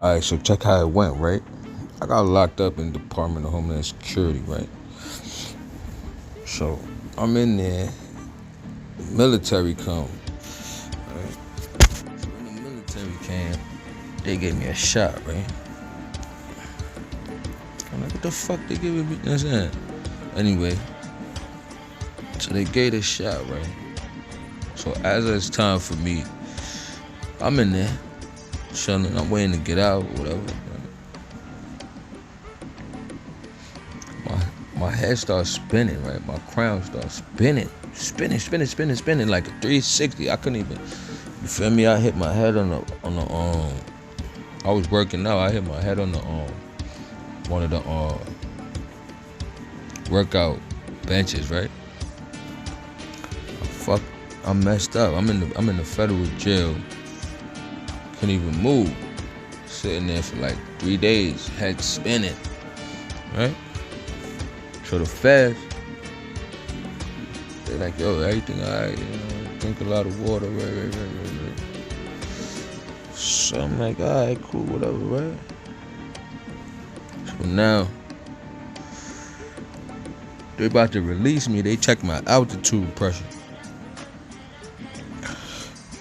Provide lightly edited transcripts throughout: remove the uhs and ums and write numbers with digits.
Alright, so check how it went, right? I got locked up in the Department of Homeland Security, right? So I'm in there, military come, right? So when the military came, they gave me a shot, right? I'm like, what the fuck they giving me? You know what I'm saying? Anyway, so they gave the shot, right? So as it's time for me, I'm in there, chilling, I'm waiting to get out, whatever. Right? My head starts spinning, right? My crown starts spinning like a 360. I couldn't even, you feel me? I hit my head on the I was working out. I hit my head on the one of the workout benches, right? I messed up. I'm in the federal jail. Couldn't even move. Sitting there for like 3 days, head spinning, right? So the feds, they're like, yo, everything alright, you know, drink a lot of water, right. So I'm like, alright, cool, whatever, right? So now, they about to release me. They check my altitude pressure.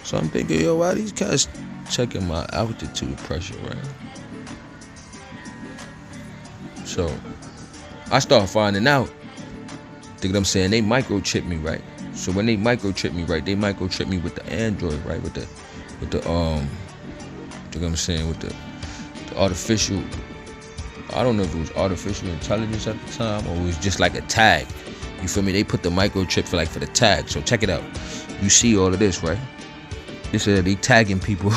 So I'm thinking, yo, why these guys checking my altitude pressure, right? So I start finding out. Think what I'm saying? They microchip me, right? So when they microchip me, right, they microchip me with the Android, right? With the think what I'm saying? With the artificial, I don't know if it was artificial intelligence at the time or it was just like a tag. You feel me? They put the microchip for the tag. So check it out. You see all of this, right? They said they tagging people.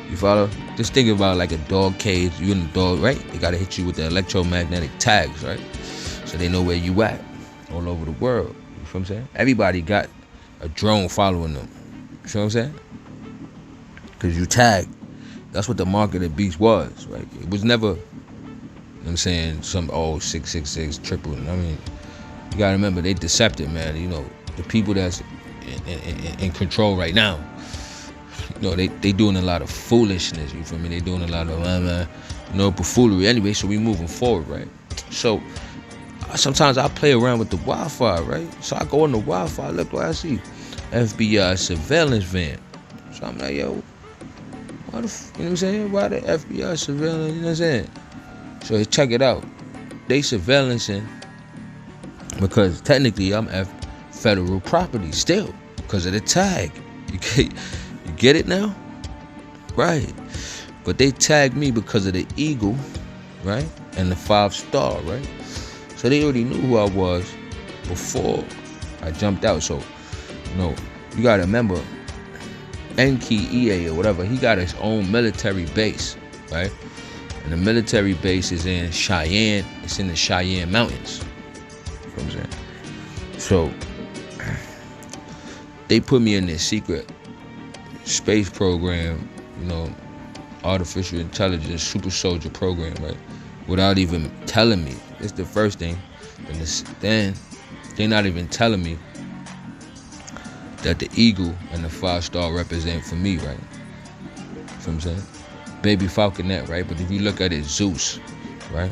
You follow? Just think about like a dog cage. You in the dog, right? They gotta hit you with the electromagnetic tags, right? So they know where you at all over the world. You feel what I'm saying? Everybody got a drone following them. You feel what I'm saying? Cause you tag. That's what the mark of the beast was, right? It was never, you know what I'm saying, some 666 triple. I mean, you gotta remember they deceptive, man. You know, the people that's in control right now. You know, they doing a lot of foolishness, you feel me? They doing a lot of, buffoonery. Anyway, so we moving forward, right? So, sometimes I play around with the Wi-Fi, right? So I go on the Wi-Fi, look what I see. FBI surveillance van. So I'm like, yo, why you know what I'm saying? Why the FBI surveillance, you know what I'm saying? So check it out. They surveillancing because technically I'm federal property still because of the tag. You get it now? Right. But they tagged me because of the Eagle, right? And the 5-star, right? So they already knew who I was before I jumped out. So, you gotta remember, Enki EA or whatever, he got his own military base, right? And the military base is in Cheyenne. It's in the Cheyenne Mountains. You know what I'm saying? So, they put me in this secret space program, artificial intelligence super soldier program, right? Without even telling me. It's the first thing. And then they're not even telling me that the Eagle and the 5-star represent for me, right? You know what I'm saying? Baby Falconet, right? But if you look at it, Zeus, right?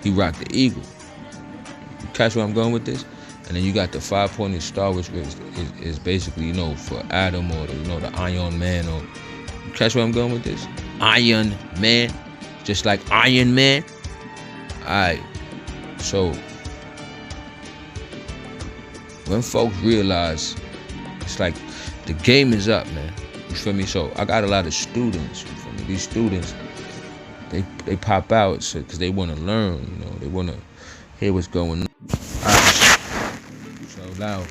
He rocked the Eagle. You catch where I'm going with this? And then you got the 5-pointed star, which is basically, for Adam or the Iron Man. Or you catch where I'm going with this? Iron Man, just like Iron Man. Alright, so when folks realize it's like the game is up, man. You feel me? So I got a lot of students. You feel me? These students, they pop out because they want to learn. They want to hear what's going on. So now,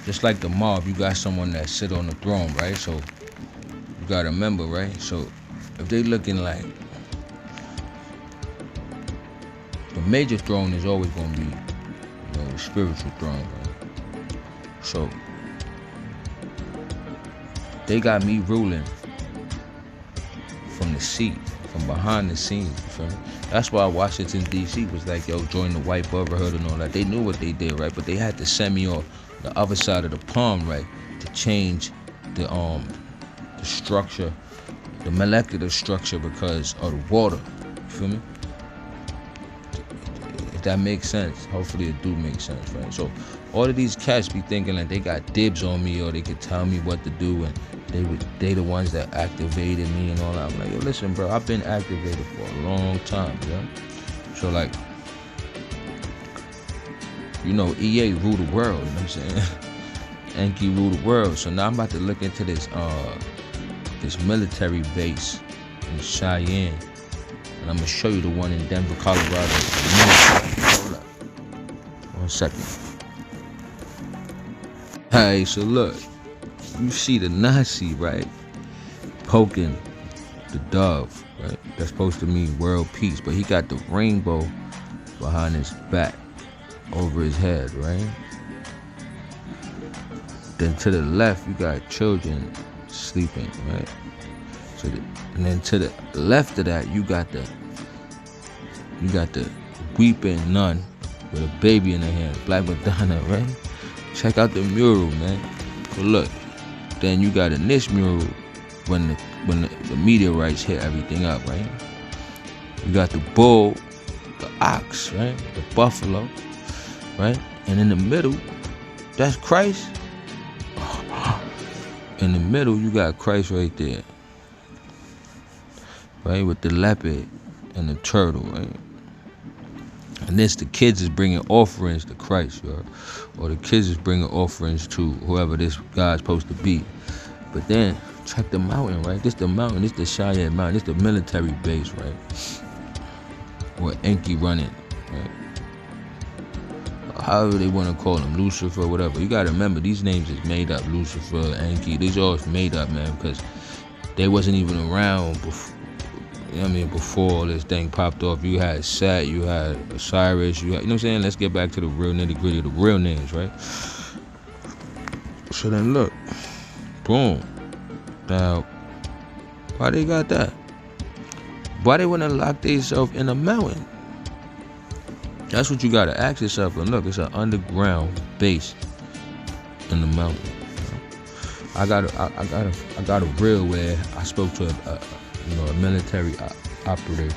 just like the mob, you got someone that sit on the throne, right? So you gotta remember, right? So if they looking like the major throne is always gonna be, the spiritual throne, right? So they got me ruling from the seat, from behind the scenes. You feel me? That's why Washington D.C. was like, yo, join the white brotherhood and all that. They knew what they did, right? But they had to send me on the other side of the palm, right, to change the structure the molecular structure because of the water. You feel me? If that makes sense, hopefully it do make sense, right? So all of these cats be thinking like they got dibs on me or they could tell me what to do, and they the ones that activated me and all that. I'm like, yo, listen, bro, I've been activated for a long time, yo. So like, you know, EA rule the world, you know what I'm saying? Enki rule the world. So now I'm about to look into this military base in Cheyenne. And I'm gonna show you the one in Denver, Colorado. Hold up. 1 second. Hey, so look. You see the Nazi, right? Poking the dove, right? That's supposed to mean world peace. But he got the rainbow behind his back, over his head, right? Then to the left, you got children sleeping, right? And then to the left of that, you got the weeping nun with a baby in her hand, Black Madonna, right? Check out the mural, man. So look, then you got in this mural when the meteorites hit everything up, right? You got the bull, the ox, right? The buffalo, right? And in the middle, that's Christ. In the middle, you got Christ right there, right? With the leopard and the turtle, right? And this, the kids is bringing offerings to Christ, yo. Or the kids is bringing offerings to whoever this God's supposed to be. But then, check the mountain, right? This the mountain, this the Cheyenne mountain, this the military base, right? Where Enki running, right? However they want to call him, Lucifer, whatever. You gotta remember, these names is made up. Lucifer, Enki, these all made up, man, because they wasn't even around before. You know what I mean? Before all this thing popped off, you had Set, you had Osiris, you know what I'm saying? Let's get back to the real nitty gritty, the real names, right? So then look, boom. Now, why they got that? Why they wanna lock themselves in a mountain? That's what you gotta ask yourself. And look, it's an underground base in the mountain. I got a reel where I spoke to a military operative.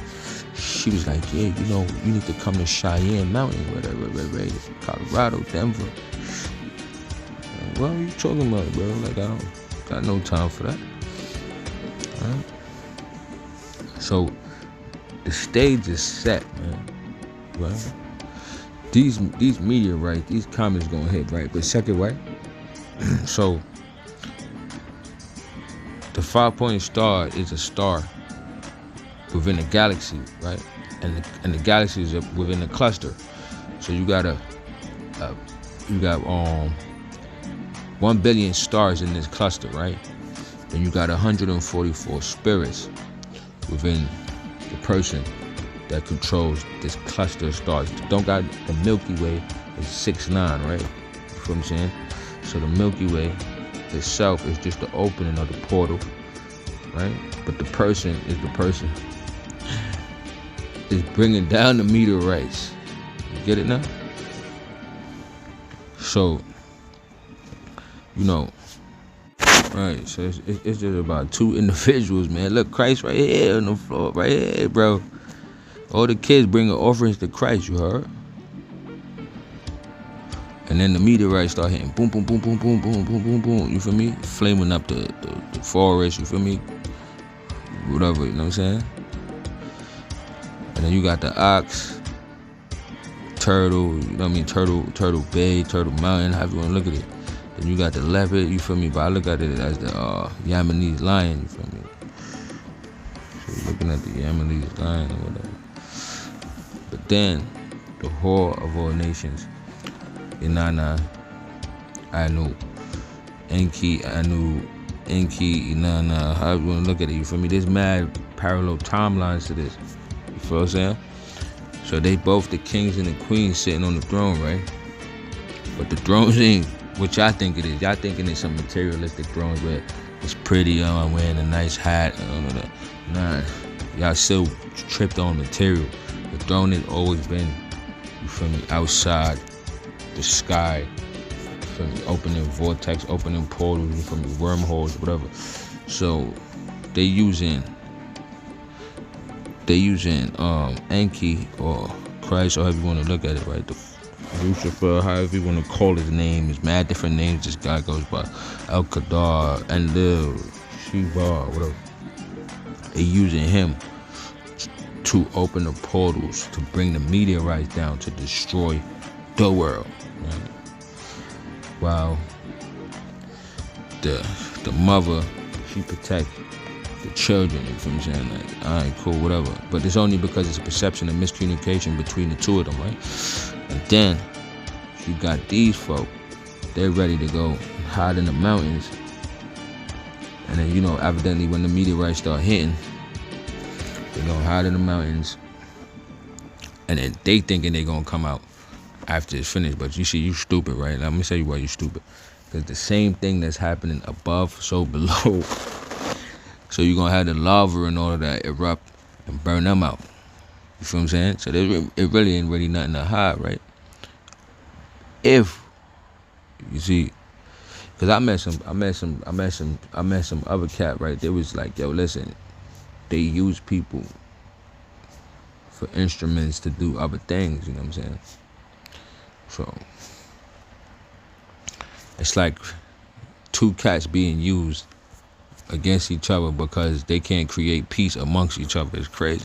She was like, yeah, you need to come to Cheyenne Mountain, whatever, Colorado, Denver. Well, what are you talking about, bro? Like, I don't got no time for that. Right? So the stage is set, man. Right? These meteorites, these comets gonna hit, right? But check it, right? So the 5-point star is a star within a galaxy, right? And the galaxy is within a cluster. So you got 1 billion stars in this cluster, right? Then you got 144 spirits within the person that controls this cluster of stars. Don't got the Milky Way is 6'9", right? You feel what I'm saying? So the Milky Way itself is just the opening of the portal, right? But the person is bringing down the meteorites. You get it now? So, right? So it's just about 2 individuals, man. Look, Christ right here on the floor, right here, bro. All the kids bringing offerings to Christ, you heard? And then the meteorites start hitting, boom, boom, boom, boom, boom, boom, boom, boom, boom. You feel me? Flaming up the forest. You feel me? Whatever. You know what I'm saying? And then you got the ox, turtle. You know what I mean? Turtle Bay, Turtle Mountain. However you want to look at it. Then you got the leopard. You feel me? But I look at it as the Yemenese lion. You feel me? So you're looking at the Yemenese lion or whatever. But then the whore of all nations. Inanna, Anu, Enki, Inanna, how you wanna look at it, you feel me? There's mad parallel timelines to this. You feel what I'm saying? So they both the kings and the queens sitting on the throne, right? But the thrones ain't what y'all think it is. Y'all thinking it's some materialistic thrones where it's pretty, I'm wearing a nice hat. Nah, y'all still tripped on material. The throne has always been, you feel me, outside the sky, you feel me, opening vortex, opening portals, you feel me, wormholes, whatever. So they using Enki or Christ, or however you want to look at it, right? The Lucifer, however you want to call his name, is mad different names this guy goes by. El Kadar, Enlil, Shiva, whatever. They using him to open the portals to bring the meteorites down to destroy the world, right? While the mother, she protect the children, you feel what I'm saying? Like, alright, cool, whatever. But it's only because it's a perception of miscommunication between the two of them, right? And then you got these folk, they're ready to go hide in the mountains. And then, you know, evidently when the meteorites start hitting, they're gonna hide in the mountains. And then they thinking they're gonna come out after it's finished. But you see, you stupid, right? Let me tell you why you stupid. Because the same thing that's happening above, so below. So you're gonna have the lava and all of that erupt and burn them out. You feel what I'm saying? So it really ain't really nothing to hide, right? If you see, because I met some other cat, right? They was like, yo, listen, they use people for instruments to do other things, you know what I'm saying? So it's like two cats being used against each other because they can't create peace amongst each other. It's crazy.